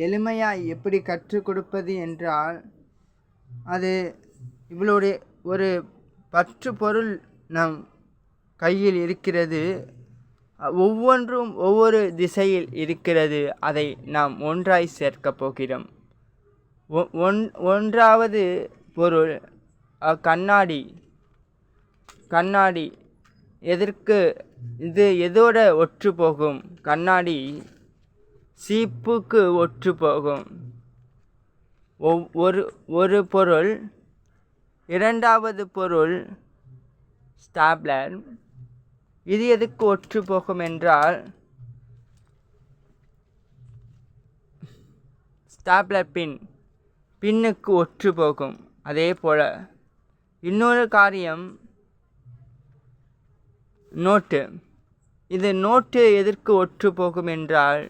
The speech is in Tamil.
எளிமையாக எப்படி கற்றுக் கொடுப்பது என்றால், அது இவளுடைய ஒரு 10 பொருள் நம் கையில் இருக்கிறது. ஒவ்வொன்றும் ஒவ்வொரு திசையில் இருக்கிறது. அதை நாம் ஒன்றாய் சேர்க்கப் போகிறோம். ஒன்றாவது பொருள் கண்ணாடி. கண்ணாடி எதோட ஒற்று போகும்? கண்ணாடி சீப்புக்கு ஒற்று போகும். ஒரு பொருள். இரண்டாவது பொருள் ஸ்டாப்லர். இது எதுக்கு ஒற்று போகும் என்றால், ஸ்டாப்லர் பின்னுக்கு ஒற்று போகும். அதே போல் இன்னொரு காரியம் நோட்டு. இது நோட்டு எதற்கு ஒற்று போகும் என்றால்,